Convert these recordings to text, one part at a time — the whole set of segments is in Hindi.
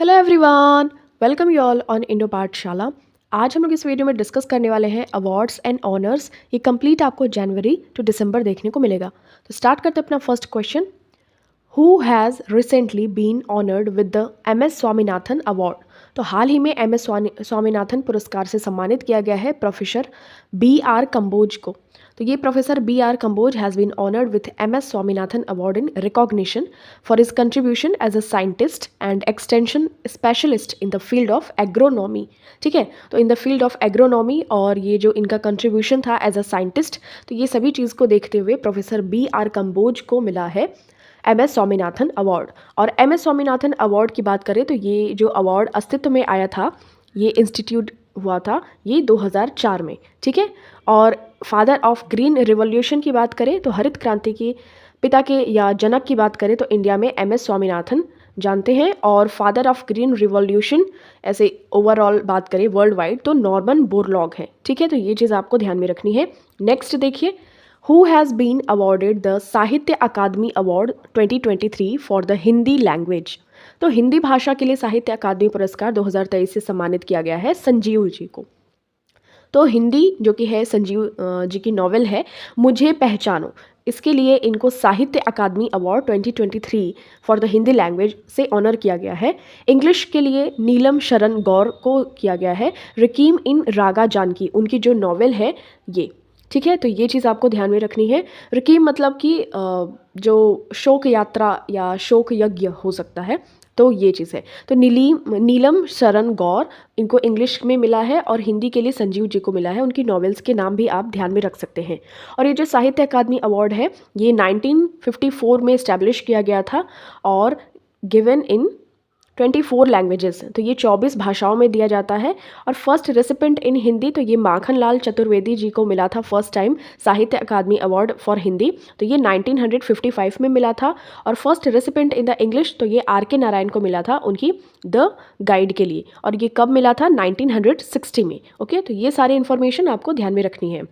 Hello everyone, welcome you all on Indo पाठशाला। आज हम लोग इस वीडियो में डिस्कस करने वाले हैं अवार्ड्स एंड ऑनर्स। ये कंप्लीट आपको जनवरी टू दिसंबर देखने को मिलेगा। तो स्टार्ट करते हैं अपना first question. Who has recently been honoured with the M S Swaminathan award. तो हाल ही में एम एस स्वामीनाथन पुरस्कार से सम्मानित किया गया है प्रोफेसर बी आर कंबोज को। तो ये professor B R Kamboj has been honoured with M S Swaminathan award in recognition for his contribution as a scientist and extension specialist in the field of agronomy. ठीक है, तो in the field of agronomy और ये जो इनका कंट्रीब्यूशन था एज अ साइंटिस्ट, तो ये सभी चीज़ को देखते हुए प्रोफेसर बी आर कंबोज को मिला है एम एस स्वामीनाथन अवार्ड। और एम एस स्वामीनाथन अवार्ड की बात करें तो ये जो अवार्ड अस्तित्व में आया था, ये इंस्टीट्यूट हुआ था ये 2004 में। ठीक है, और फादर ऑफ ग्रीन रिवॉल्यूशन की बात करें तो हरित क्रांति के पिता के या जनक की बात करें तो इंडिया में एम एस स्वामीनाथन जानते हैं। और फादर ऑफ ग्रीन रिवॉल्यूशन ऐसे ओवरऑल बात करें वर्ल्ड वाइड तो नॉर्मन बोरलॉग है। ठीक है, तो ये चीज़ आपको ध्यान में रखनी है। नेक्स्ट देखिए, who has been awarded the Sahitya Akademi award 2023 for the Hindi language. तो हिंदी भाषा के लिए साहित्य अकादमी पुरस्कार 2023 से सम्मानित किया गया है संजीव जी को। तो हिंदी जो कि है संजीव जी की नॉवेल है मुझे पहचानो, इसके लिए इनको Sahitya Akademi award 2023 for the Hindi language से ऑनर किया गया है। इंग्लिश के लिए नीलम शरण गौर को किया गया है रकीम इन रागा जानकी, उनकी जो नॉवेल है ये। ठीक है, तो ये चीज़ आपको ध्यान में रखनी है। रकीम मतलब कि जो शोक यात्रा या शोक यज्ञ हो सकता है, तो ये चीज़ है। तो नीलम शरण गौर इनको इंग्लिश में मिला है और हिंदी के लिए संजीव जी को मिला है। उनकी नॉवेल्स के नाम भी आप ध्यान में रख सकते हैं। और ये जो साहित्य अकादमी अवार्ड है ये 1954 में इस्टेब्लिश किया गया था और गिवन इन 24 लैंग्वेजेस। तो ये 24 भाषाओं में दिया जाता है। और फर्स्ट रेसिपेंट इन हिंदी तो ये माखन लाल चतुर्वेदी जी को मिला था फर्स्ट टाइम साहित्य अकादमी अवार्ड फॉर हिंदी, तो ये 1955 में मिला था। और first recipient in the English तो ये आर के नारायण को मिला था उनकी द गाइड के लिए, और ये कब मिला था 1960 में। ओके, तो ये सारी इन्फॉर्मेशन आपको ध्यान में रखनी है।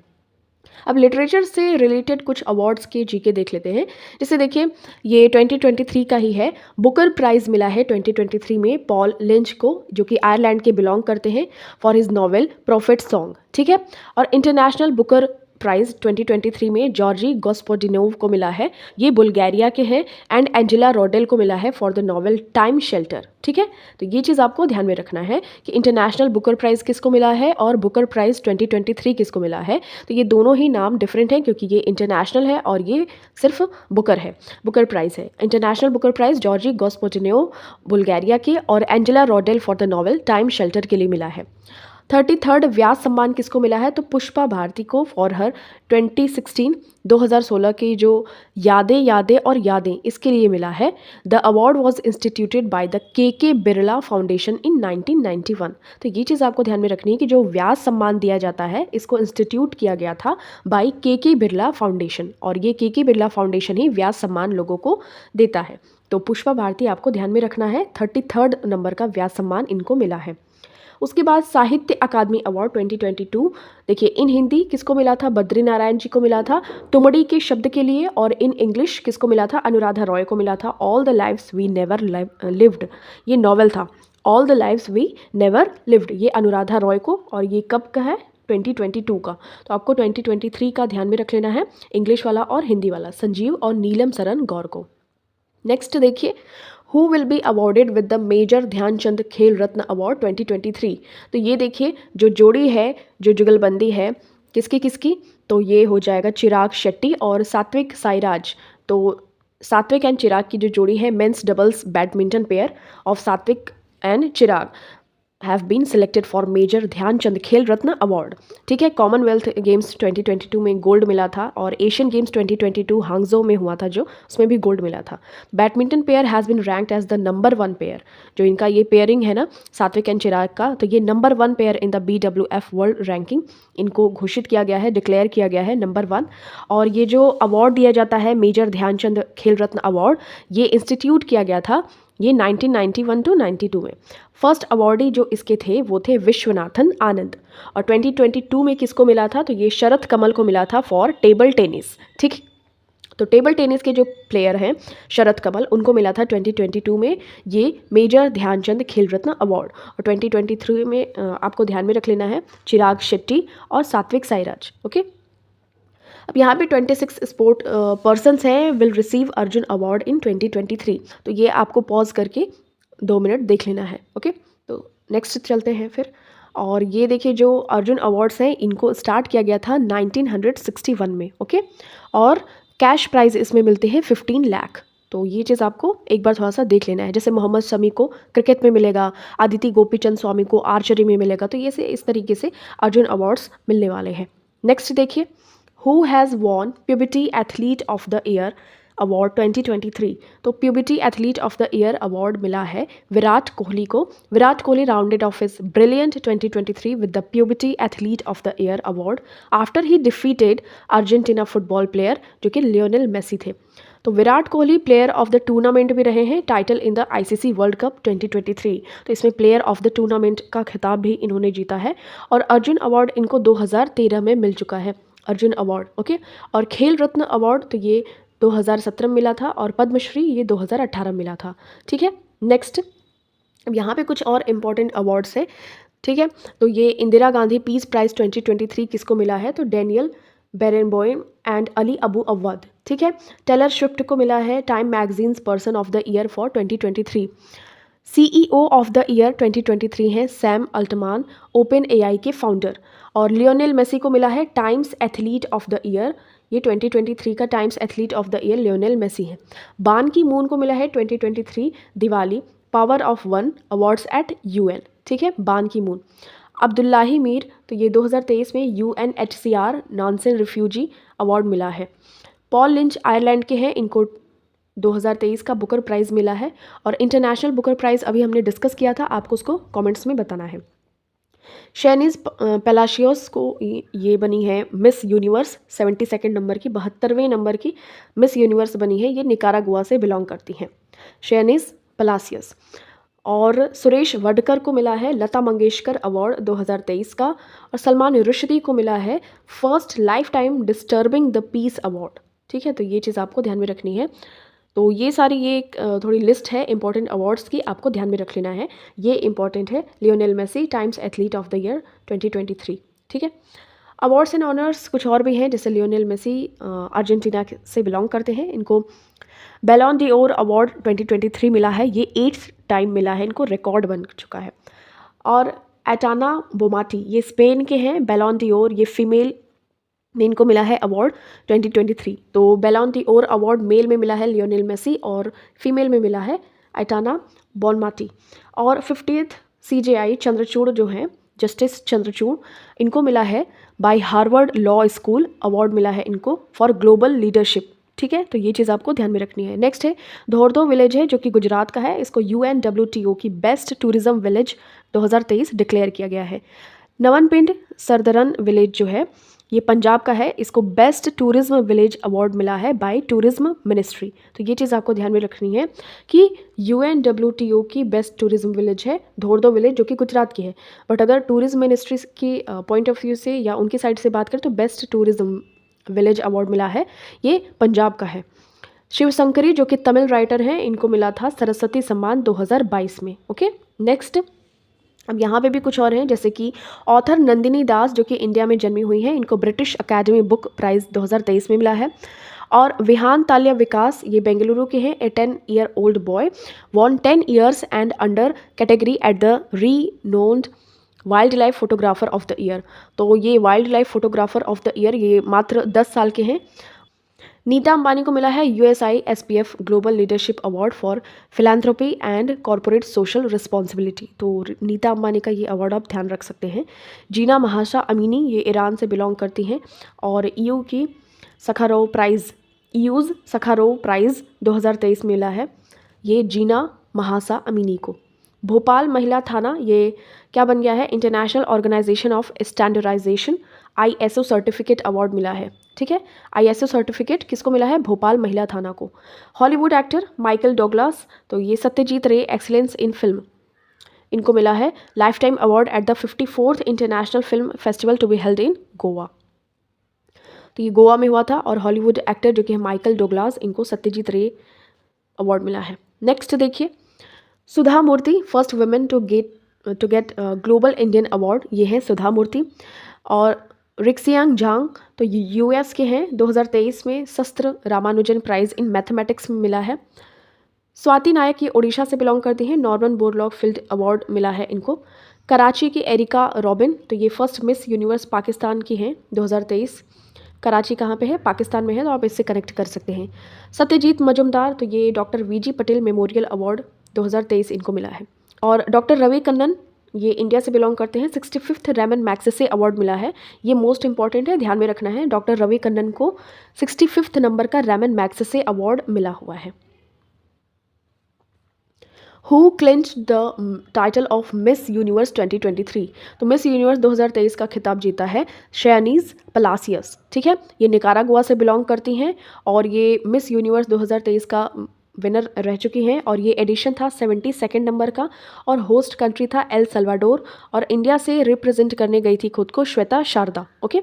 अब लिटरेचर से रिलेटेड कुछ अवार्ड्स के जीके देख लेते हैं। जैसे देखिए, ये 2023 का ही है। बुकर प्राइज़ मिला है 2023 में पॉल लिंच को, जो कि आयरलैंड के बिलोंग करते हैं, for his novel profit song. ठीक है, और इंटरनेशनल बुकर प्राइज़ 2023 में जॉर्जी गॉस्पोडिनोव को मिला है, ये बुल्गारिया के हैं। एंड एंजेला रोडेल को मिला है for the novel Time shelter. ठीक है, तो ये चीज़ आपको ध्यान में रखना है कि इंटरनेशनल बुकर प्राइज़ किसको मिला है और बुकर प्राइज़ 2023 किसको मिला है। तो ये दोनों ही नाम डिफरेंट हैं क्योंकि ये इंटरनेशनल है और ये सिर्फ बुकर है, बुकर प्राइज़ है। International Booker Prize Georgi Gospodinov Bulgaria के और Angela Rodel for the novel Time Shelter के लिए मिला है। 33rd व्यास सम्मान किसको मिला है तो पुष्पा भारती को फॉर हर 2016 की जो यादें यादें और यादें इसके लिए मिला है। The award was instituted by the के बिरला फाउंडेशन इन 1991। तो ये चीज़ आपको ध्यान में रखनी है कि जो व्यास सम्मान दिया जाता है इसको इंस्टीट्यूट किया गया था बाय के बिरला फाउंडेशन, और ये के बिरला फाउंडेशन ही व्यास सम्मान लोगों को देता है। तो पुष्पा भारती आपको ध्यान में रखना है, 33rd नंबर का व्यास सम्मान इनको मिला है। उसके बाद साहित्य अकादमी अवार्ड 2022 देखिए, इन हिंदी किसको मिला था बद्री नारायण जी को मिला था तुमड़ी के शब्द के लिए। और इन इंग्लिश किसको मिला था अनुराधा रॉय को मिला था all the lives we never lived, ये नॉवेल था all the lives we never lived, ये अनुराधा रॉय को। और ये कब का है 2022 का। तो आपको 2023 का ध्यान में रख लेना है, इंग्लिश वाला और हिंदी वाला, संजीव और नीलम सरन गौर को। नेक्स्ट देखिए, who will be awarded with the major Dhyanchand Khel Ratna award 2023। तो ये देखिए जो जोड़ी है, जो जुगलबंदी है किसकी किसकी, तो ये हो जाएगा चिराग शेट्टी और सात्विक साईराज। तो सात्विक एंड चिराग की जो जोड़ी है men's doubles badminton pair of Satwik and Chirag have been selected for major Dhyanchand Khel Ratna award. ठीक है, कॉमनवेल्थ गेम्स 2022 में गोल्ड मिला था और एशियन गेम्स 2022 हांगजो में हुआ था जो उसमें भी गोल्ड मिला था। Badminton pair has been ranked as the number 1 pair, जो इनका ये पेयरिंग है ना सात्विक एंड चिराग का, तो ये number 1 pair in the BWF world ranking इनको घोषित किया गया है, डिक्लेयर किया गया है नंबर 1। और ये जो अवार्ड दिया जाता है मेजर ध्यानचंद खेल रत्न अवार्ड, ये इंस्टीट्यूट किया गया था ये 1991 to 92 में। फर्स्ट अवार्डी जो इसके थे वो थे विश्वनाथन आनंद। और 2022 में किसको मिला था तो ये शरद कमल को मिला था फॉर टेबल टेनिस। ठीक, तो टेबल टेनिस के जो प्लेयर हैं शरद कमल, उनको मिला था 2022 में ये मेजर ध्यानचंद खेल रत्न अवार्ड, और 2023 में आपको ध्यान में रख लेना है चिराग शेट्टी और सात्विक साईराज। ओके, अब यहाँ पे 26 स्पोर्ट पर्सन्स हैं will receive Arjun award in 2023, तो ये आपको पॉज करके 2 मिनट देख लेना है। ओके, तो नेक्स्ट चलते हैं फिर। और ये देखिए जो अर्जुन अवार्ड्स हैं इनको स्टार्ट किया गया था 1961 में। ओके, और कैश प्राइज इसमें मिलते हैं 15 लाख। तो ये चीज़ आपको एक बार थोड़ा सा देख लेना है। जैसे मोहम्मद शमी को क्रिकेट में मिलेगा, आदिति गोपीचंद स्वामी को आर्चरी में मिलेगा, तो ये से इस तरीके से अर्जुन अवार्ड्स मिलने वाले हैं। नेक्स्ट देखिए, who has won puberty athlete of the year award 2023। तो puberty athlete of the year award मिला है विराट कोहली को। Virat Kohli rounded off his brilliant 2023 with the puberty athlete of the year award after he defeated Argentina football player जो कि लियोनेल मेसी थे। तो Virat Kohli player of the tournament भी रहे हैं, title in the ICC world cup 2023। तो इसमें प्लेयर ऑफ द टूर्नामेंट का खिताब भी इन्होंने जीता है, और अर्जुन अवार्ड इनको 2013 में मिल चुका है, अर्जुन अवार्ड। ओके, और खेल रत्न अवार्ड तो ये 2017 में मिला था, और पद्मश्री ये 2018 में मिला था। ठीक है, नेक्स्ट अब यहाँ पे कुछ और इम्पॉर्टेंट अवार्ड्स है। ठीक है, तो ये इंदिरा गांधी पीस प्राइज़ 2023 किसको मिला है, तो Daniel Barenboim and Ali Abu Awwad. ठीक है, टेलर स्विफ्ट को मिला है Time magazine's person of the year for 2023। CEO of the year 2023 हैं सैम अल्टमान, ओपन एआई के फाउंडर। और लियोनेल मेसी को मिला है Time's athlete of the year, ये 2023 का Time's athlete of the year Lionel Messi है। बान की मून को मिला है 2023 Diwali power of one awards eight UN. ठीक है, Ban Ki moon. Abdullahi Mir तो ये 2023 में यूएनएचसीआर नॉनसेन रिफ्यूजी अवार्ड मिला है। पॉल लिंच आयरलैंड के हैं, इनको 2023 का बुकर प्राइज़ मिला है। और इंटरनेशनल बुकर प्राइज़ अभी हमने डिस्कस किया था, आपको उसको कमेंट्स में बताना है। शैनीज़ पेलाशियोस को ये बनी है मिस यूनिवर्स 72 नंबर की, 72वें नंबर की मिस यूनिवर्स बनी है, ये निकारागुआ से बिलोंग करती हैं शैनीज़ पेलाशियस। और सुरेश वडकर को मिला है लता मंगेशकर अवार्ड 2023 का। और सलमान रुश्दी को मिला है first life time disturbing the peace award. ठीक है, तो ये चीज़ आपको ध्यान में रखनी है। तो ये सारी ये एक थोड़ी लिस्ट है इंपॉर्टेंट अवार्ड्स की, आपको ध्यान में रख लेना है। ये इंपॉर्टेंट है, Lionel Messi Time's athlete of the year 2023। ठीक है, अवार्ड्स एंड ऑनर्स कुछ और भी हैं, जैसे लियोनेल मेसी अर्जेंटीना से बिलोंग करते हैं, इनको बैलोन डी ओर अवार्ड 2023 मिला है, ये 8th टाइम मिला है इनको, रिकॉर्ड बन चुका है। और एटाना बोमाटी ये स्पेन के हैं, बैलोन डी ओर ये फीमेल में इनको मिला है अवार्ड 2023। तो बैलोन डी ओर अवार्ड मेल में मिला है लियोनेल मेसी और फीमेल में मिला है एटाना बोनमाटी। और 50th CJI चंद्रचूड़ जो हैं जस्टिस चंद्रचूड़, इनको मिला है bye Harvard law school award मिला है इनको फॉर ग्लोबल लीडरशिप। ठीक है, तो ये चीज़ आपको ध्यान में रखनी है। नेक्स्ट है धोर्दो विलेज है जो कि गुजरात का है, इसको UNWTO की बेस्ट टूरिज्म विलेज 2023 डिक्लेयर किया गया है। नवनपिंड सरदरन विलेज जो है ये पंजाब का है, इसको बेस्ट टूरिज्म विलेज अवार्ड मिला है बाय टूरिज्म मिनिस्ट्री। तो ये चीज़ आपको ध्यान में रखनी है कि UNWTO की बेस्ट टूरिज्म विलेज है धोर्दो विलेज जो कि गुजरात की है, बट अगर टूरिज्म मिनिस्ट्री की पॉइंट ऑफ व्यू से या उनकी साइड से बात करें तो बेस्ट टूरिज्म विलेज अवार्ड मिला है ये पंजाब का है। शिवशंकरी जो कि तमिल राइटर हैं, इनको मिला था सरस्वती सम्मान 2022 में। ओके, नेक्स्ट अब यहाँ पे भी कुछ और हैं, जैसे कि ऑथर नंदिनी दास जो कि इंडिया में जन्मी हुई हैं, इनको ब्रिटिश अकेडमी बुक प्राइज़ 2023 में मिला है। और विहान ताल्या विकास ये बेंगलुरु के हैं, a 10-year-old boy won 10 years and under category at the renowned wildlife photographer of the year. तो ये wildlife photographer of the year ये मात्र 10 साल के हैं। नीता अंबानी को मिला है USI SPF global leadership award for philanthropy and corporate social responsibility. तो नीता अंबानी का ये अवार्ड आप ध्यान रख सकते हैं। जीना महाशा अमीनी ये ईरान से बिलोंग करती हैं और EU की Sakharov prize use Sakharov prize 2023 मिला है ये जीना महाशा अमीनी को। भोपाल महिला थाना ये क्या बन गया है, international organisation of standardisation ISO certificate award मिला है। ठीक है, ISO सर्टिफिकेट किसको मिला है, भोपाल महिला थाना को। हॉलीवुड एक्टर माइकल डॉगलास तो ये सत्यजीत रे एक्सीलेंस इन फिल्म, इनको मिला है life time award at the 54th international film festival to be held in Goa. तो ये गोवा में हुआ था। और हॉलीवुड एक्टर जो कि है माइकल डोगलास, इनको सत्यजीत रे अवार्ड मिला है। नेक्स्ट देखिए, Sudha Murthy first women to get global Indian award, ये है सुधा मूर्ति। और रिक्सियांग झांग तो यूएस के हैं, 2023 में शस्त्र रामानुजन प्राइज इन मैथमेटिक्स में मिला है। स्वाति नायक ये उड़ीसा से बिलोंग करती हैं, नॉर्मन बोरलॉग फील्ड अवार्ड मिला है इनको। कराची की एरिका रॉबिन तो ये फर्स्ट मिस यूनिवर्स पाकिस्तान की हैं 2023। कराची कहाँ पे है? पाकिस्तान में है, तो आप इससे कनेक्ट कर सकते हैं। सत्यजीत मजुमदार तो ये doctor V G Patel memorial award 2023 इनको मिला है। और डॉक्टर रवि कन्नन ये इंडिया से बिलोंग करते हैं, 65th रैमन मैग्सेसे अवार्ड मिला है। ये मोस्ट इंपॉर्टेंट है, ध्यान में रखना है। डॉक्टर रवि कन्नन को 65th नंबर का रैमन मैग्सेसे अवार्ड मिला हुआ है। Who clinched the title of miss universe 2023? तो मिस यूनिवर्स 2023 का खिताब जीता है शयानीज पलासियस, ठीक है। ये निकारागुआ से बिलोंग करती हैं और ये मिस यूनिवर्स 2023 का विनर रह चुकी हैं। और ये एडिशन था 72nd नंबर का, और होस्ट कंट्री था एल सल्वाडोर, और इंडिया से रिप्रेजेंट करने गई थी खुद को श्वेता शारदा, ओके।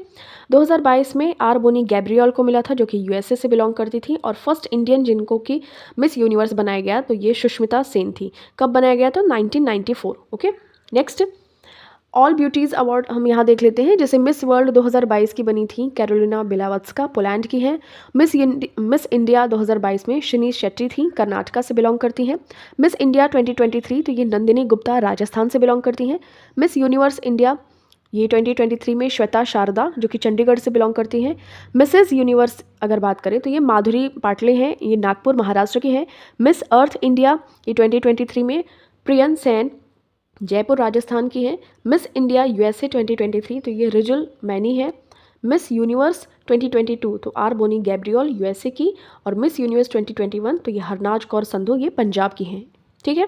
2022 में आर बोनी गैब्रियल को मिला था, जो कि यूएसए से बिलोंग करती थी। और फर्स्ट इंडियन जिनको कि मिस यूनिवर्स बनाया गया तो ये सुष्मिता सेन थी। कब बनाया गया था? 1994, okay. Next, all beauties award हम यहाँ देख लेते हैं। जैसे मिस वर्ल्ड 2022 की बनी थी कैरोलिना बिलावत्स्का, पोलैंड की हैं। मिस इंडिया 2022 में शनीश शेट्टी थी, कर्नाटका से बिलोंग करती हैं। मिस इंडिया 2023 तो ये नंदिनी गुप्ता राजस्थान से बिलोंग करती हैं। मिस यूनिवर्स इंडिया ये 2023 में श्वेता शारदा जो कि चंडीगढ़ से बिलोंग करती हैं। मिसेस यूनिवर्स अगर बात करें तो ये माधुरी पाटले हैं, ये नागपुर महाराष्ट्र की हैं। मिस अर्थ इंडिया ये 2023 में प्रियन सेन जयपुर राजस्थान की हैं। मिस इंडिया यूएसए 2023 तो ये रिजुल मैनी है। मिस यूनिवर्स 2022 तो आर बोनी गैब्रियल यूएसए की। और मिस यूनिवर्स 2021 तो ये हरनाज कौर संधू ये पंजाब की हैं, ठीक है।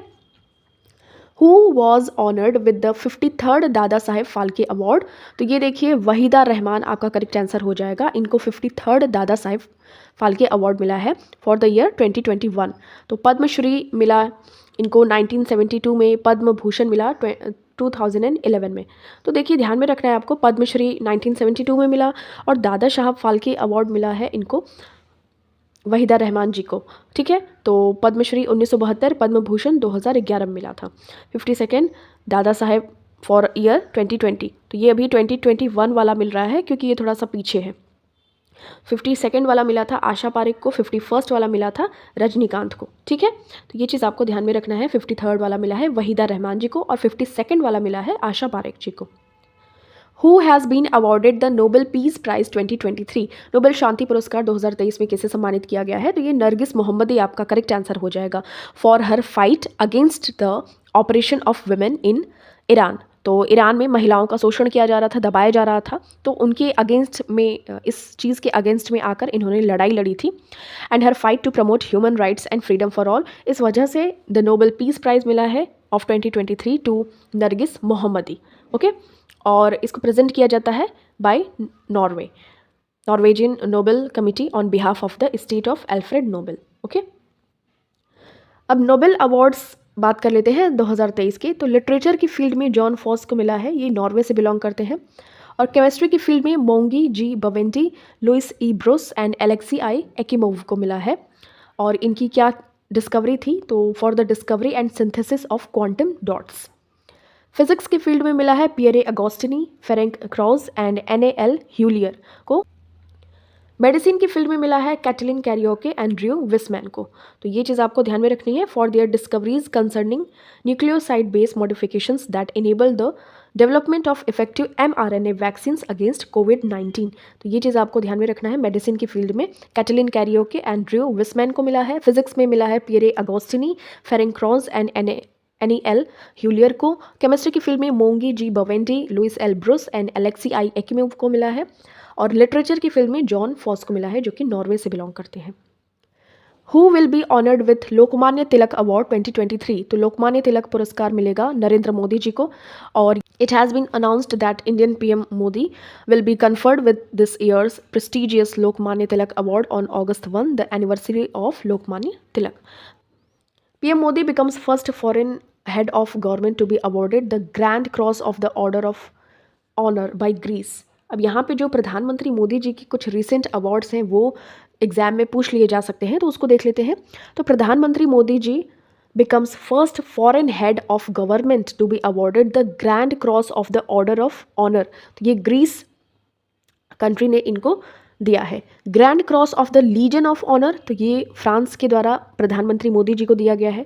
Who was honoured with the 53rd Dada Saheb Phalke award? तो ये देखिए वहीदा रहमान आपका करेक्ट आंसर हो जाएगा। इनको 53rd दादा साहेब फाल्के अवार्ड मिला है फॉर द ईयर 2021। तो पद्मश्री मिला इनको 1972 में, पद्म भूषण मिला 2011 में। तो देखिए ध्यान में रखना है आपको, पद्मश्री 1972 में मिला और दादा साहब फाल्के अवार्ड मिला है इनको वहीदा रहमान जी को, ठीक है। तो पद्मश्री 1972, पद्म भूषण 2011 में मिला था। 52nd Dada Saheb for year 2020 तो ये अभी 2021 वाला मिल रहा है क्योंकि ये थोड़ा सा पीछे है। 52nd वाला मिला था आशा पारेख को, 51st वाला मिला था रजनीकांत को, ठीक है। तो ये चीज़ आपको ध्यान में रखना है। 53rd वाला मिला है वहीदा रहमान जी को और 52nd वाला मिला है आशा पारेख जी को। Who has been awarded the Nobel peace prize 2023? Nobel शांति पुरस्कार 2023 में किसे सम्मानित किया गया है? तो ये नरगिस मोहम्मदी आपका करेक्ट आंसर हो जाएगा for her fight against the operation of women in Iran. तो ईरान में महिलाओं का शोषण किया जा रहा था, दबाया जा रहा था, तो उनके अगेंस्ट में, इस चीज़ के अगेंस्ट में आकर इन्होंने लड़ाई लड़ी थी। And her fight to promote human rights and freedom for all, इस वजह से द नोबेल पीस प्राइज़ मिला है of 2023 to Narges Mohammadi, okay. और इसको प्रेजेंट किया जाता है by Norwegian Nobel committee on behalf of the state of Alfred Nobel, okay. अब नोबेल अवार्ड्स बात कर लेते हैं 2023 के। तो लिटरेचर की फील्ड में जॉन फॉस को मिला है, ये नॉर्वे से बिलोंग करते हैं। और केमिस्ट्री की फील्ड में Moungi G Bawendi, Louis E Brus and Alexei I Ekimov को मिला है। और इनकी क्या डिस्कवरी थी? तो for the discovery and synthesis of quantum dots. Physics की फील्ड में मिला है Pierre Agostini, Ferenc Krausz and NAL Huillier को। मेडिसिन की फील्ड में मिला है Katalin Kariko and Drew Weissman को। तो ये चीज़ आपको ध्यान में रखनी है for their discoveries concerning nucleoside based modifications that enable the development of effective mRNA vaccines against COVID-19। तो ये चीज़ आपको ध्यान में रखना है। मेडिसिन की फील्ड में Katalin Kariko and Drew Weissman को मिला है। फिजिक्स में मिला है Pierre Agostini, Ferenc Krausz and NAL Huillier को। केमिस्ट्री की फील्ड में Moungi G Bawendi, Louis L Brus and Alexei I Ekimov को मिला है। और लिटरेचर की फील्ड में जॉन फॉस को मिला है जो कि नॉर्वे से बिलोंग करते हैं। Who will be honoured with Lokmanya Tilak award 2023? तो लोकमान्य तिलक पुरस्कार मिलेगा नरेंद्र मोदी जी को। और it has been announced that Indian PM Modi will be conferred with this year's prestigious Lokmanya Tilak award on August 1, the anniversary of Lokmanya Tilak. PM Modi becomes first foreign head of government to be awarded the Grand Cross of the Order of Honor by Greece. अब यहाँ पे जो प्रधानमंत्री मोदी जी की कुछ रिसेंट अवार्ड्स हैं वो एग्जाम में पूछ लिए जा सकते हैं, तो उसको देख लेते हैं। तो प्रधानमंत्री Modi ji becomes first foreign head of government to be awarded the Grand Cross of the Order of Honor। तो ये ग्रीस कंट्री ने इनको दिया है। Grand cross of the legion of honour, तो ये फ्रांस के द्वारा प्रधानमंत्री मोदी जी को दिया गया है।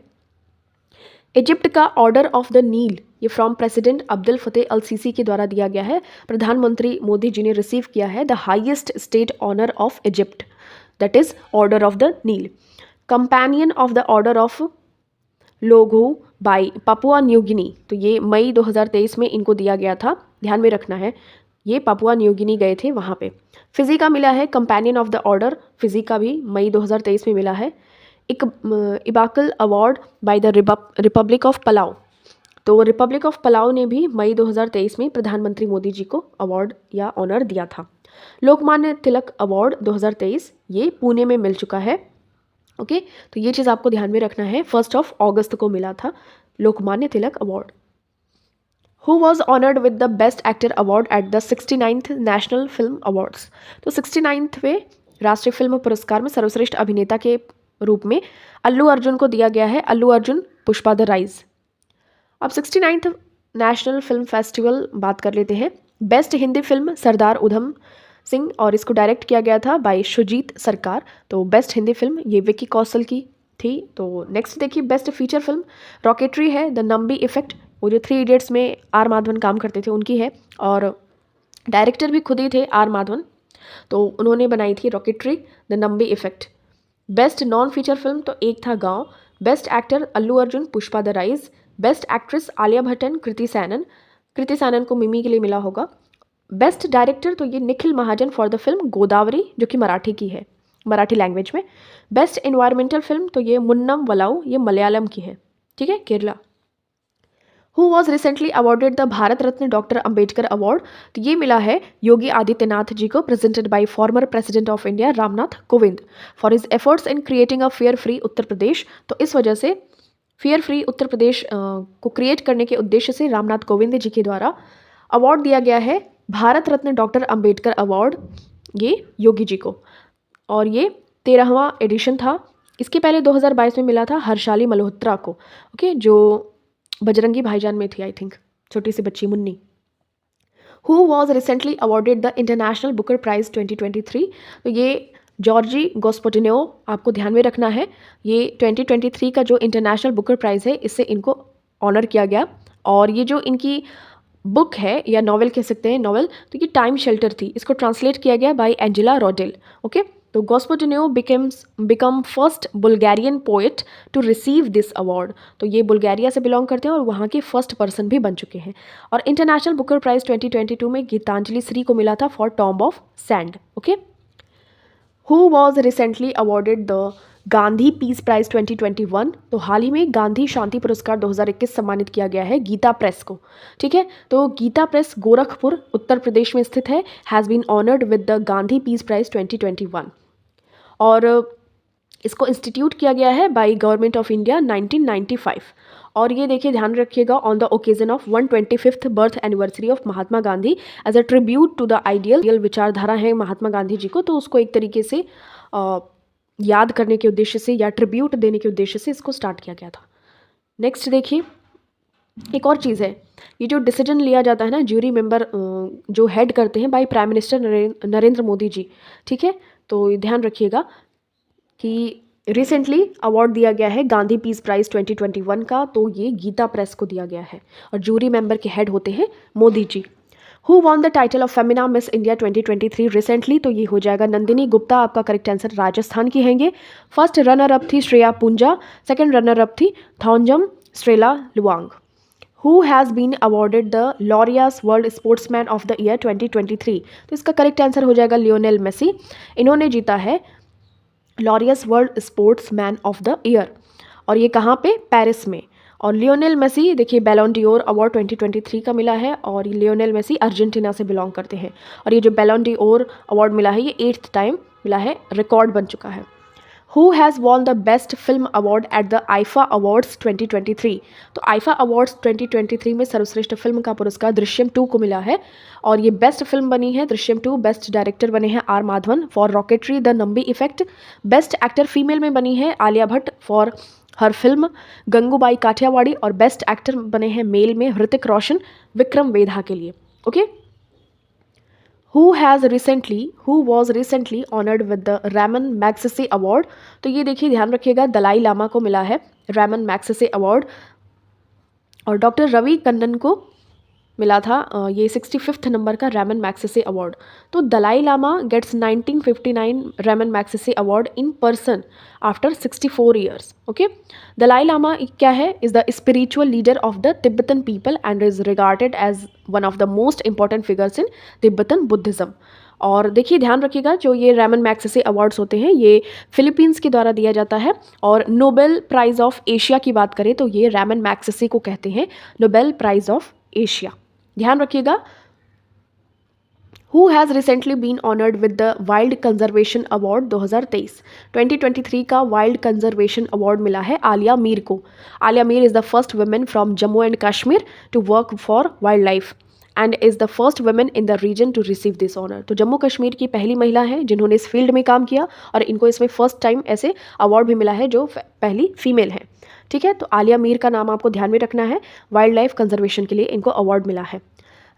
इजिप्ट का ऑर्डर ऑफ द नील, ये from president Abdel Fattah el Sisi के द्वारा दिया गया है। प्रधानमंत्री मोदी जी ने रिसीव किया है the highest state honour of Egypt, that is order of the Nile. Companion of the order of Logohu by Papua New Guinea, तो ये मई 2023 में इनको दिया गया था, ध्यान में रखना है, ये पापुआ न्यू गिनी गए थे वहाँ पे। फिजी का मिला है companion of the order, Fiji का भी मई 2023 में मिला है। एक Ebakl award by the republic of Palau, तो रिपब्लिक ऑफ पलाऊ ने भी मई 2023 में प्रधानमंत्री मोदी जी को अवार्ड या ऑनर दिया था। लोकमान्य तिलक अवार्ड 2023 ये पुणे में मिल चुका है। ओके, तो ये चीज़ आपको ध्यान में रखना है, 1 अगस्त को मिला था Lokmanya Tilak award. Who was honoured with the best actor award at the 69th national film awards, तो 69वें राष्ट्रीय फिल्म पुरस्कार में सर्वश्रेष्ठ अभिनेता के रूप में अल्लू अर्जुन को दिया गया है, अल्लू अर्जुन पुष्पा द राइज। अब 69th नेशनल फिल्म फेस्टिवल बात कर लेते हैं। बेस्ट हिंदी फिल्म सरदार उधम सिंह, और इसको डायरेक्ट किया गया था बाय शुजीत सरकार, तो बेस्ट हिंदी फिल्म ये विकी कौशल की थी। तो नेक्स्ट देखिए बेस्ट फीचर फिल्म रॉकेटरी है, द नंबी इफेक्ट, वो जो 3 इडियट्स में आर माधवन काम करते थे उनकी है, और डायरेक्टर भी खुद ही थे आर माधवन, तो उन्होंने बनाई थी rocketry the Nambi effect. Best non feature film तो Ek Tha Gaon, best actor Allu Arjun Pushpa the rise, best actress Alia Bhatt and Kriti Sanon को मिमी के लिए मिला होगा। बेस्ट डायरेक्टर तो ये निखिल महाजन फॉर द फिल्म गोदावरी, जो कि मराठी की है, मराठी लैंग्वेज में। बेस्ट एनवायरमेंटल फिल्म तो ये मुन्नम वलाऊ, ये मलयालम की है, ठीक है, Kerala. Who was recently awarded the Bharat Ratna doctor Ambedkar award, तो ये मिला है योगी आदित्यनाथ जी को, presented by former president of India Ramnath Kovind for his efforts in creating a fair free Uttar Pradesh. तो इस वजह से फेयर फ्री उत्तर प्रदेश को क्रिएट करने के उद्देश्य से रामनाथ कोविंद जी के द्वारा अवार्ड दिया गया है भारत रत्न डॉक्टर अंबेडकर अवार्ड, ये योगी जी को, और ये 13वां एडिशन था। इसके पहले 2022 में मिला था हर्षाली मल्होत्रा को, ओके, जो बजरंगी भाईजान में थी, आई थिंक, छोटी सी बच्ची Munni. Who was recently awarded the international Booker prize 2023, तो ये जॉर्जी गोस्पोटिनो, आपको ध्यान में रखना है, ये 2023 का जो इंटरनेशनल बुकर प्राइज़ है इससे इनको ऑनर किया गया। और ये जो इनकी बुक है या नॉवेल कह सकते हैं, नॉवेल, तो ये टाइम शेल्टर थी, इसको ट्रांसलेट किया गया बाय एंजेला रॉडेल। ओके, तो Gospodinov become first Bulgarian poet to receive this award, तो ये बुल्गारिया से बिलोंग करते हैं और वहाँ के फर्स्ट पर्सन भी बन चुके हैं। और इंटरनेशनल बुकर प्राइज़ 2022 में गीतांजलि श्री को मिला था for tomb of sand. Okay, who was recently awarded the Gandhi peace prize 2021, तो हाल ही में गांधी शांति पुरस्कार 2021 सम्मानित किया गया है गीता प्रेस को, ठीक है। तो गीता प्रेस गोरखपुर उत्तर प्रदेश में स्थित है, has been honoured with the Gandhi peace prize 2021, और इसको इंस्टीट्यूट किया गया है बाय गवर्नमेंट ऑफ इंडिया 1995। और ये देखिए, ध्यान रखिएगा, on the occasion of 125th birth anniversary of Mahatma Gandhi as a tribute to the ideal विचारधारा है महात्मा गांधी जी को, तो उसको एक तरीके से याद करने के उद्देश्य से या ट्रिब्यूट देने के उद्देश्य से इसको स्टार्ट किया गया था। नेक्स्ट देखिए, एक और चीज़ है, ये जो डिसीजन लिया जाता है ना, ज्यूरी मेंबर जो हेड करते हैं by prime minister Narendra Modi ji, ठीक है। तो ध्यान रखिएगा कि रिसेंटली अवार्ड दिया गया है गांधी पीस प्राइज़ 2021 का, तो ये गीता प्रेस को दिया गया है और जूरी मेंबर के हेड होते हैं Modi ji. Who won the title of Femina Miss India 2023 recently, तो ये हो जाएगा नंदिनी गुप्ता, आपका करेक्ट आंसर राजस्थान की हैंगे। फर्स्ट रनर अप थी Shreya Poonja, second runner up थी Thounaojam Strela Luwang. Who has been awarded the Laureus world sportsman of the year 2023, तो इसका करेक्ट आंसर हो जाएगा लियोनेल मेसी, इन्होंने जीता है Laureus world sportsman of the year, और ये कहाँ पे, पेरिस में। और लियोनेल मेसी देखिए बैलोन डिओर अवार्ड 2023 का मिला है, और ये लियोनेल मेसी अर्जेंटीना से बिलोंग करते हैं, और ये जो बैलोन डिओर अवार्ड मिला है ये 8th टाइम मिला है, रिकॉर्ड बन चुका है। Who has won the best film award at the IIFA awards 2023। तो आईफा अवार्ड्स 2023 में सर्वश्रेष्ठ फिल्म का पुरस्कार दृश्यम 2 को मिला है और ये बेस्ट फिल्म बनी है दृश्यम 2। बेस्ट डायरेक्टर बने हैं R Madhavan for rocketry the Nambi effect. Best actor female में बनी है Alia Bhatt for her film Gangubai Kathiawadi और बेस्ट एक्टर बने हैं मेल में ऋतिक रोशन विक्रम वेधा के लिए। Okay, who was recently honoured with the Ramon Magsaysay award. तो ये देखिए ध्यान रखिएगा दलाई लामा को मिला है रैमन मैग्सेसे अवार्ड और डॉक्टर रवि कन्नन को मिला था ये 65th नंबर का रैमन मैग्सेसे अवार्ड। तो Dalai Lama gets 1959 Ramon Magsaysay award in person after 64 years. Okay, Dalai Lama क्या है? Is the spiritual leader of the Tibetan people and is regarded as one of the most important figures in Tibetan Buddhism. और देखिए ध्यान रखिएगा जो ये रैमन मैग्सेसे अवार्ड्स होते हैं ये फिलीपींस के द्वारा दिया जाता है और नोबेल प्राइज़ ऑफ एशिया की बात करें तो ये रैमन मैग्सेसे को कहते हैं नोबेल प्राइज़ ऑफ एशिया। ध्यान रखिएगा। Who has recently been honoured with the wild conservation award 2023। 2023 का वाइल्ड कंजर्वेशन अवार्ड मिला है आलिया मीर को। Aliya Mir is the first women from Jammu and Kashmir to work for wildlife and is the first women in the region to receive this honour. तो जम्मू कश्मीर की पहली महिला हैं जिन्होंने इस फील्ड में काम किया और इनको इसमें फर्स्ट टाइम ऐसे अवार्ड भी मिला है जो पहली फीमेल है। ठीक है, तो आलिया मीर का नाम आपको ध्यान में रखना है। वाइल्ड लाइफ कंजर्वेशन के लिए इनको अवार्ड मिला है।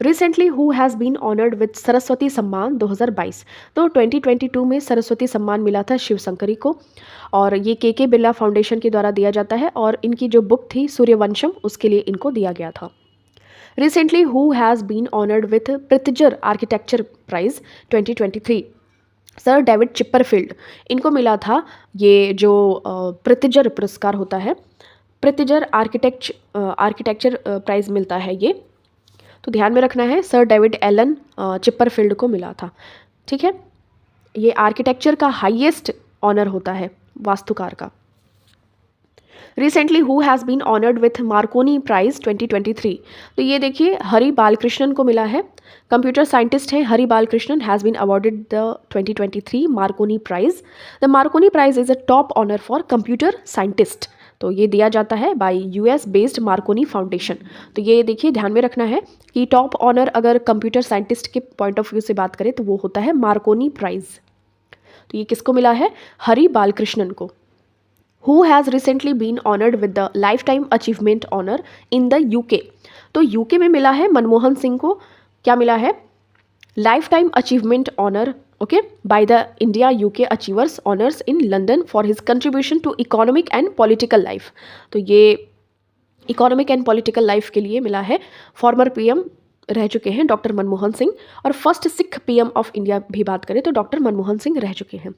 Recently who has been honoured with Saraswati Samman 2022। तो 2022 में सरस्वती सम्मान मिला था शिवशंकरी को और ये के बिरला फाउंडेशन के द्वारा दिया जाता है और इनकी जो बुक थी सूर्यवंशम उसके लिए इनको दिया गया था। Recently who has been honoured with Pritzker architecture prize 2023। Sir David Chipperfield इनको मिला था ये जो प्रित्जर पुरस्कार होता है, प्रित्जर आर्किटेक्चर प्राइज़ मिलता है ये। तो ध्यान में रखना है सर डेविड एलन चिपरफील्ड को मिला था। ठीक है, ये आर्किटेक्चर का हाईएस्ट ऑनर होता है वास्तुकार का। Recently who has been honoured with Marconi prize 2023। तो ये देखिए हरि बालकृष्णन को मिला है। कंप्यूटर साइंटिस्ट हैं Hari Balakrishnan has been awarded the 2023 Marconi prize. The Marconi prize is a top honour for computer scientist. तो ये दिया जाता है by US based Marconi foundation. तो ये देखिए ध्यान में रखना है कि टॉप ऑनर अगर कंप्यूटर साइंटिस्ट के पॉइंट ऑफ व्यू से बात करें तो वो होता है मार्कोनी प्राइज़। तो ये किसको मिला है? हरि बालकृष्णन को। Who has recently been honoured with the life time achievement honour in the UK. तो यूके में मिला है मनमोहन सिंह को क्या मिला है? Life time achievement honour okay by the India UK achievers honours in London for his contribution to economic and political life. तो ये इकोनॉमिक एंड पॉलिटिकल लाइफ के लिए मिला है। फॉर्मर पीएम रह चुके हैं डॉक्टर मनमोहन सिंह और first Sikh PM of India भी बात करें तो डॉक्टर मनमोहन सिंह रह चुके हैं।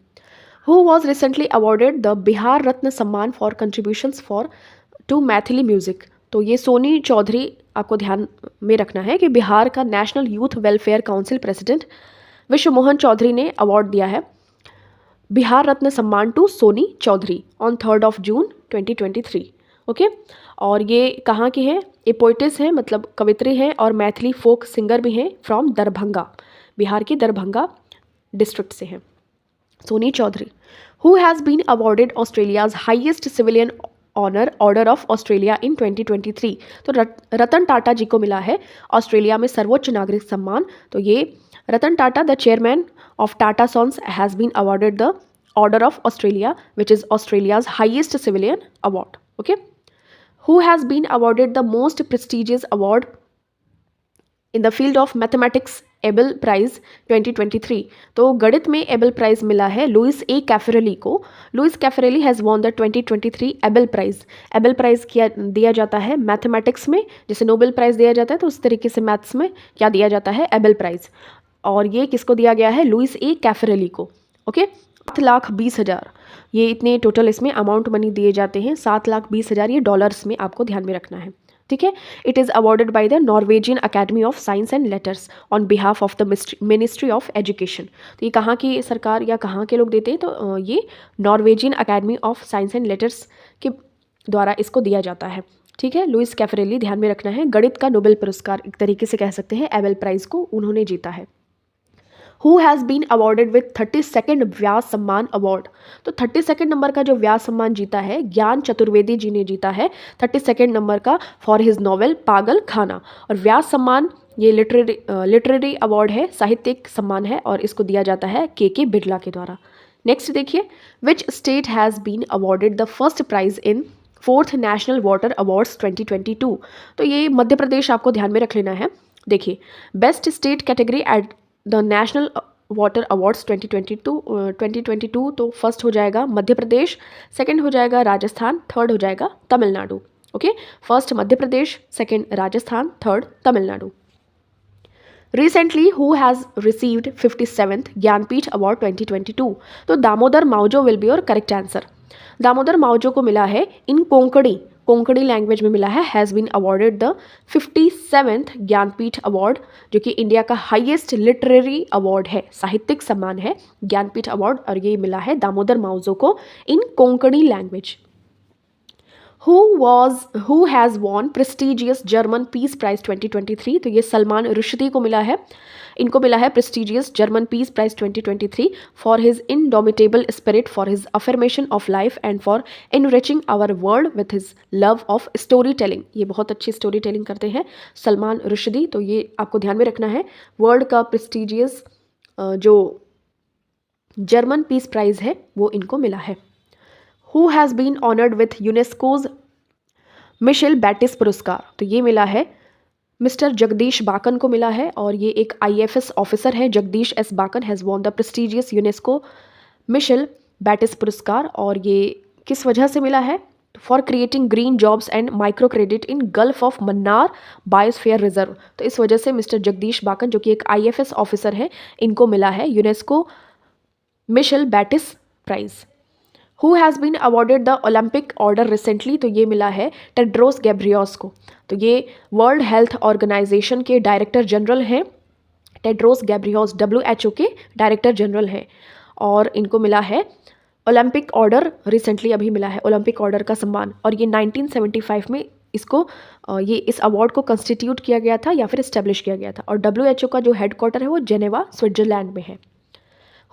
Who was recently awarded the Bihar Ratna Samman for contributions for to Maithili music. तो ये सोनी चौधरी आपको ध्यान में रखना है कि बिहार का national youth welfare council president विश्व मोहन चौधरी ने अवार्ड दिया है Bihar Ratna Samman to Soni Chaudhary on 3 June 2023। Okay, और ये कहाँ के हैं? ये पोइटिस हैं मतलब कवित्री हैं और मैथिली फोक सिंगर भी हैं फ्रॉम दरभंगा, बिहार के दरभंगा डिस्ट्रिक्ट से हैं Soni Chaudhary. Who has been awarded Australia's highest civilian honour order of Australia in 2023। तो रतन टाटा जी को मिला है ऑस्ट्रेलिया में सर्वोच्च नागरिक सम्मान। तो ये Ratan Tata the chairman of Tata sons has been awarded the order of Australia which is Australia's highest civilian award. Okay, who has been awarded the most prestigious award in the field of mathematics Abel prize 2023। तो गणित में एबल प्राइज़ मिला है लुइस ए कैफरेली को। Luis Caffarelli has won the 2023 Abel prize. Abel prize किया दिया जाता है मैथमेटिक्स में, जैसे नोबेल प्राइज़ दिया जाता है तो उस तरीके से मैथ्स में क्या दिया जाता है? Abel prize. और ये किसको दिया गया है? लुइस ए कैफरेली को। ओके, 7,20,000 ये इतने टोटल इसमें अमाउंट मनी दिए जाते हैं। 7,20,000 ये डॉलर्स में आपको ध्यान में रखना है। ठीक है, it is awarded by the Norwegian academy of science and letters on behalf of the ministry of education. तो ये कहाँ की सरकार या कहाँ के लोग देते हैं? तो ये Norwegian academy of science and letters के द्वारा इसको दिया जाता है। ठीक है, लुइस कैफरेली ध्यान में रखना है। गणित का नोबेल पुरस्कार एक तरीके से कह सकते हैं एबल प्राइज़ को उन्होंने जीता है। Who has been awarded with 32nd Vyas Samman award. तो 32nd नंबर का जो व्यास सम्मान जीता है ज्ञान चतुर्वेदी जी ने जीता है 32nd नंबर का फॉर हिज नॉवेल पागल खाना। और व्यास सम्मान ये लिटरेरी अवार्ड है, साहित्यिक सम्मान है और इसको दिया जाता है के बिरला के द्वारा। नेक्स्ट देखिए, which state has been awarded the first prize in 4th national water awards 2022। तो ये मध्य प्रदेश आपको ध्यान में रख लेना है। देखिए, best state category at the national water awards 2022 तो फर्स्ट हो जाएगा मध्य प्रदेश, सेकंड हो जाएगा राजस्थान, थर्ड हो जाएगा Tamil Nadu. Okay, first Madhya Pradesh, second Rajasthan, third Tamil Nadu. Recently, who has received 57th Jnanpith award 2022? तो Damodar Mauzo will be your correct answer. Damodar Mauzo को मिला है इन कोंकणी लैंग्वेज में मिला है, has been awarded the 57th Jnanpith award, जो कि इंडिया का हाईएस्ट लिटरेरी अवार्ड है, साहित्यिक सम्मान है ज्ञानपीठ अवार्ड, और ये मिला है दामोदर माउजो को in Konkani language. Who has won prestigious German Peace Prize 2023? तो ये सलमान रुश्दी को मिला है, इनको मिला है prestigious German Peace Prize 2023 for his indomitable spirit, for his affirmation of life and for enriching our world with his love of storytelling। ये बहुत अच्छी स्टोरी टेलिंग करते हैं सलमान रुश्दी, तो ये आपको ध्यान में रखना है। वर्ल्ड का prestigious जो जर्मन पीस प्राइज़ है वो इनको मिला है। Who has been honored with UNESCO's Michel Batisse पुरस्कार? तो ये मिला है मिस्टर जगदीश बाकन को मिला है, और ये एक IFS ऑफिसर है, Jagdish S Bakan has won the prestigious UNESCO Michel Batisse पुरस्कार। और ये किस वजह से मिला है? For creating green jobs and micro credit in Gulf of Mannar biosphere reserve. तो इस वजह से मिस्टर जगदीश बाकन, जो कि एक IFS ऑफिसर है, इनको मिला है UNESCO Michel Batisse prize. Who has been awarded the Olympic Order recently? तो ये मिला है टेड्रोस गैब्रियोस को। तो ये वर्ल्ड हेल्थ ऑर्गेनाइजेशन के डायरेक्टर जनरल हैं, टेड्रोस गैब्रियोस WHO के डायरेक्टर जनरल हैं, और इनको मिला है ओलंपिक ऑर्डर, रिसेंटली अभी मिला है ओलंपिक ऑर्डर का सम्मान। और ये 1975 में इसको ये इस अवार्ड को कंस्टिट्यूट किया गया था या फिर इस्टेब्लिश किया गया था, और WHO का जो हेडक्वार्टर है वो जेनेवा स्विट्जरलैंड में है।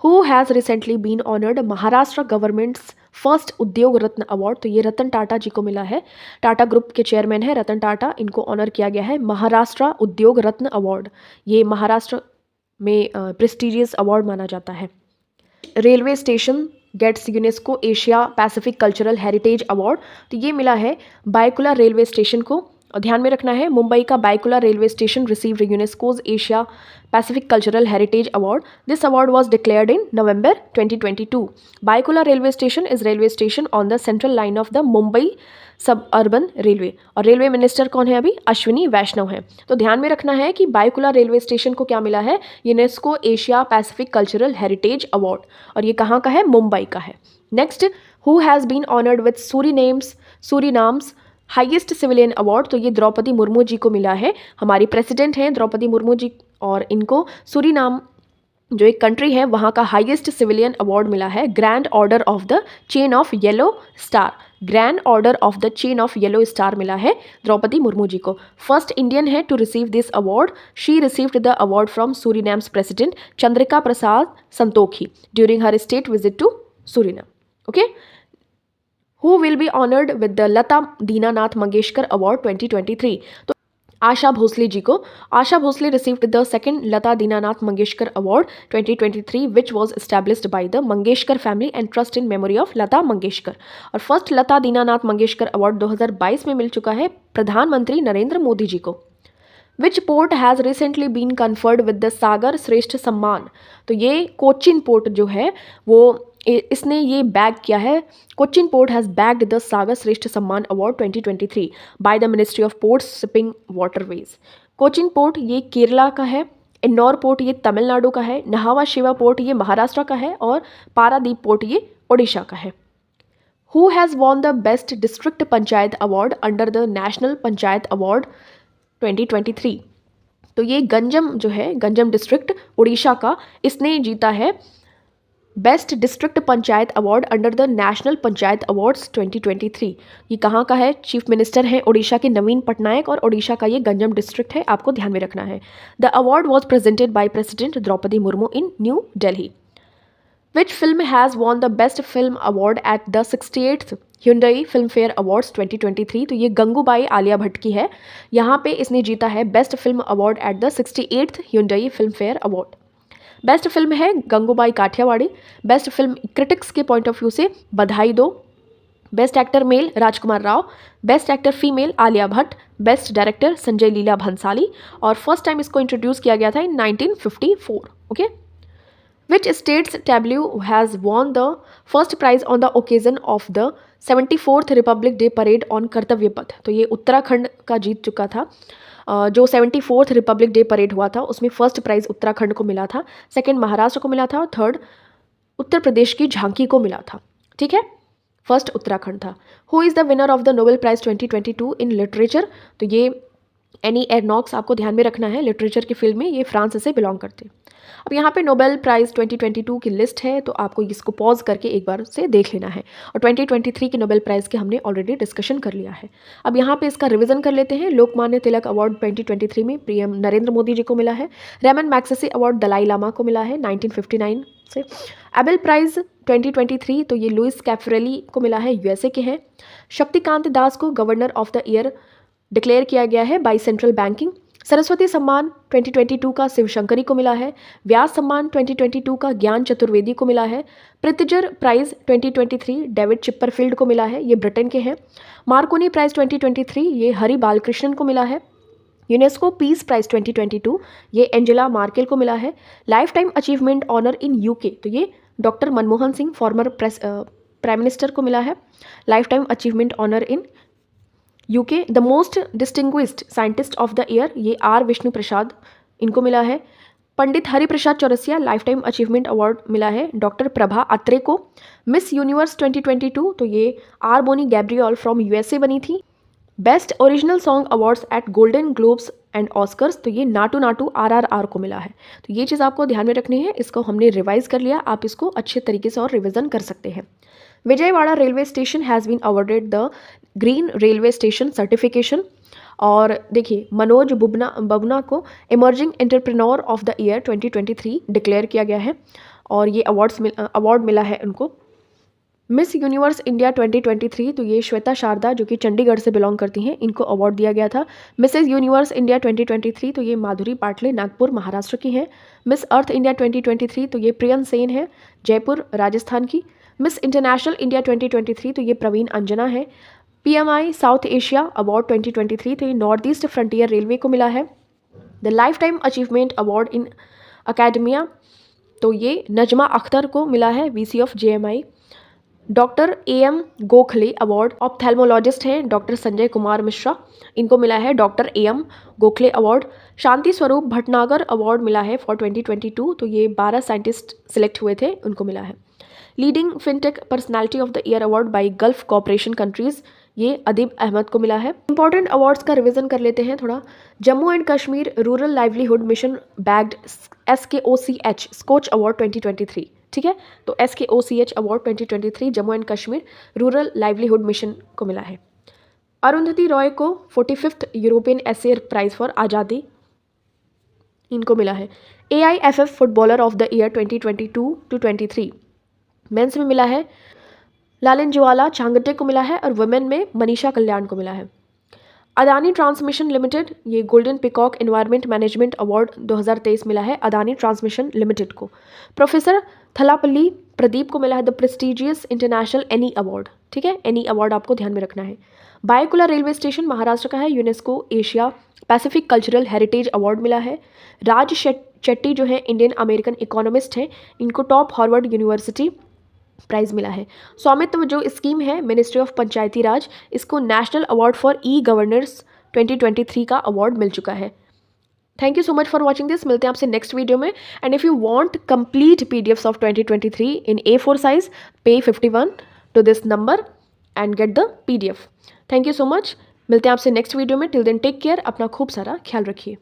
Who has recently been honored Maharashtra governments first उद्योग रत्न अवार्ड? तो ये रतन टाटा जी को मिला है, टाटा ग्रुप के चेयरमैन है रतन टाटा, इनको ऑनर किया गया है महाराष्ट्र उद्योग रत्न अवार्ड। ये महाराष्ट्र में प्रेस्टिजियस अवार्ड माना जाता है। Railway station gets UNESCO Asia Pacific cultural heritage award. तो ये मिला है बायकुला रेलवे स्टेशन को, और ध्यान में रखना है मुंबई का Byculla railway station received UNESCO's Asia Pacific cultural heritage award. This award was declared in November 2022. Byculla railway station is railway station on the central line of the Mumbai सब अर्बन रेलवे, और रेलवे मिनिस्टर कौन है अभी? अश्विनी वैष्णव है। तो ध्यान में रखना है कि बायकुला रेलवे स्टेशन को क्या मिला है? UNESCO Asia Pacific cultural heritage award, और ये कहाँ का है? मुंबई का है। Next, who has been honoured with Suriname's highest civilian award? तो ये द्रौपदी मुर्मू जी को मिला है, हमारी प्रेसिडेंट हैं द्रौपदी मुर्मू जी, और इनको सूरीनाम जो एक कंट्री है वहाँ का हाईएस्ट सिविलियन अवार्ड मिला है grand order of the chain of yellow star. Grand order of the chain of yellow star मिला है द्रौपदी मुर्मू जी को। फर्स्ट इंडियन है to receive this award. She received the award from Suriname's president Chandrika Prasad Santokhi during her state visit to Suriname. Okay, Who will be honored with the Lata Dinanath Mangeshkar award 2023? तो आशा भोसले जी को, Asha Bhosle received the second Lata Dinanath Mangeshkar award 2023 which was established by the Mangeshkar family and trust in memory of Lata Mangeshkar. और फर्स्ट लता दीनानाथ मंगेशकर अवार्ड 2022 में मिल चुका है प्रधानमंत्री नरेंद्र मोदी जी को। Which port has recently been conferred with the Sagar Shreshtha Samman? तो ये कोचिन पोर्ट जो है वो इसने ये बैग किया है, Cochin port has bagged the Sagar Shreshtha Samman award 2023 by the ministry of ports shipping waterways. Cochin port ये केरला का है, इन्नौर पोर्ट ये तमिलनाडु का है, नहावा शिवा पोर्ट ये महाराष्ट्र का है, और पारादीप पोर्ट ये ओडिशा का है। Who has won the best district panchayat award under the national panchayat award 2023? तो ये गंजम जो है, गंजम डिस्ट्रिक्ट उड़ीसा का, इसने जीता है best district panchayat award under the national panchayat awards 2023। ये कहाँ का है? चीफ मिनिस्टर हैं ओडिशा के नवीन पटनायक और ओडिशा का ये गंजम डिस्ट्रिक्ट है, आपको ध्यान में रखना है। The award was presented by president Droupadi Murmu in New Delhi. Which film has won the Best Film Award at the 68th Hyundai Filmfare Awards 2023? तो ये गंगूबाई आलिया भट्ट की है। यहाँ पे इसने जीता है best film award at the 68th Hyundai Filmfare Award। Best film है Gangubai Kathiawadi. Best film critics के पॉइंट ऑफ व्यू से Badhaai Do. Best actor male Rajkummar Rao. Best actor female Alia Bhatt. Best director Sanjay Leela Bhansali. और फर्स्ट टाइम इसको इंट्रोड्यूस किया गया था in 1954। Okay. Which state's tableau has won the first prize on the occasion of the 74th Republic Day Parade on कर्तव्य पथ? तो ये उत्तराखंड का जीत चुका था। जो 74th रिपब्लिक डे परेड हुआ था उसमें फर्स्ट प्राइज़ उत्तराखंड को मिला था, सेकंड महाराष्ट्र को मिला था और थर्ड उत्तर प्रदेश की झांकी को मिला था। ठीक है, फर्स्ट उत्तराखंड था। Who is the winner of the Nobel prize 2022 in literature? तो ये एनी एर्नॉक्स आपको ध्यान में रखना है, लिटरेचर की फील्ड में ये फ्रांस से बिलोंग करते हैं। अब यहाँ पे नोबेल प्राइज़ 2022 की लिस्ट है, तो आपको इसको पॉज करके एक बार से देख लेना है। और 2023 के नोबेल प्राइज़ के हमने ऑलरेडी डिस्कशन कर लिया है। अब यहाँ पे इसका रिवीजन कर लेते हैं। लोकमान्य तिलक अवार्ड 2023 में पीएम नरेंद्र मोदी जी को मिला है। Ramon Magsaysay award Dalai Lama को मिला है 1959 से। एबेल प्राइज़ 2023 तो ये लुइस कैफरेली को मिला है, यूएसए के हैं। शक्तिकांत दास को governor of the year declare किया गया है by central banking. Saraswati Samman 2022 का शिवशंकरी को मिला है। व्यास सम्मान 2022 का ज्ञान चतुर्वेदी को मिला है। प्रित्जर प्राइज़ 2023 डेविड चिप्परफील्ड को मिला है, ये ब्रिटेन के हैं। मार्कोनी प्राइज़ 2023 ये हरि बालकृष्णन को मिला है। यूनेस्को पीस प्राइज़ 2022 ये एंजेला मार्केल को मिला है। Life time achievement honour in UK तो ये doctor Manmohan Singh former prime minister को मिला है, life time achievement honour in UK. The most distinguished scientist of the year ये आर विष्णु प्रसाद इनको मिला है। Pandit Hariprasad Chaurasia life time achievement award मिला है डॉक्टर प्रभा अत्रे को। मिस यूनिवर्स 2022 तो ये R Bonney Gabriel from USA बनी थी। Best original song awards at golden globes and Oscars तो ये नाटू नाटू आरआरआर को मिला है। तो ये चीज़ आपको ध्यान में रखनी है, इसको हमने रिवाइज कर लिया, आप इसको अच्छे तरीके से और रिविजन कर सकते हैं। Vijayawada railway station has been awarded the green railway station certification. और देखिए मनोज बबना को emerging entrepreneur of the year 2023 declare किया गया है और ये अवार्ड मिला है उनको। मिस यूनिवर्स इंडिया 2023 तो ये श्वेता शारदा जो कि चंडीगढ़ से बिलोंग करती हैं, इनको अवार्ड दिया गया था। मिसेज यूनिवर्स इंडिया 2023 तो ये माधुरी पाटले नागपुर महाराष्ट्र की हैं। मिस अर्थ इंडिया 2023 तो ये प्रियन सेन है जयपुर राजस्थान की। मिस इंटरनेशनल इंडिया 2023 तो ये प्रवीण अंजना है। PMI साउथ एशिया अवार्ड 2023 तो ये नॉर्थ ईस्ट फ्रंटियर रेलवे को मिला है। The life time achievement award in academia तो ये नजमा अख्तर को मिला है, VC of JMI। Doctor AM Gokhale award ophthalmologist हैं डॉक्टर संजय कुमार मिश्रा, इनको मिला है doctor AM Gokhale award. Shanti Swarup Bhatnagar award मिला है फॉर 2022 तो ये 12 साइंटिस्ट सिलेक्ट हुए थे, उनको मिला है। Leading fintech personality of the year award by gulf cooperation countries ये अदीब अहमद को मिला है। इंपॉर्टेंट अवार्ड्स का रिवीजन कर लेते हैं थोड़ा। Jammu and Kashmir rural livelihood mission bagged SKOCH Skoch award 2023। ठीक है, तो SKOCH award 2023 Jammu and Kashmir rural livelihood mission को मिला है। अरुंधति रॉय को 45th European essay prize for आज़ादी इनको मिला है। AIFF footballer of the year 2022-23 men's में मिला है लालिन ज्वाला चांगटे को मिला है और वुमेन में मनीषा कल्याण को मिला है। अदानी ट्रांसमिशन लिमिटेड ये golden peacock environment management award 2023 मिला है अदानी ट्रांसमिशन लिमिटेड को। प्रोफेसर थलापल्ली प्रदीप को मिला है the prestigious international any award. ठीक है, एनी अवार्ड आपको ध्यान में रखना है। बायकुला रेलवे स्टेशन महाराष्ट्र का है, UNESCO Asia Pacific cultural heritage award मिला है। राज शेट्टी जो है इंडियन अमेरिकन इकोनॉमिस्ट हैं, इनको टॉप हार्वर्ड यूनिवर्सिटी प्राइज़ मिला है। स्वामित्व जो स्कीम है मिनिस्ट्री ऑफ पंचायती राज, इसको नेशनल अवार्ड फॉर गवर्नेंस 2023 का अवार्ड मिल चुका है। Thank you so much for watching this, मिलते हैं आपसे नेक्स्ट वीडियो में। And if you want complete PDFs of 2023 in A4 size pay 51 to this number and get the PDF। Thank you so much, मिलते हैं आपसे नेक्स्ट वीडियो में। टिल देन टेक केयर, अपना खूब सारा ख्याल रखिए।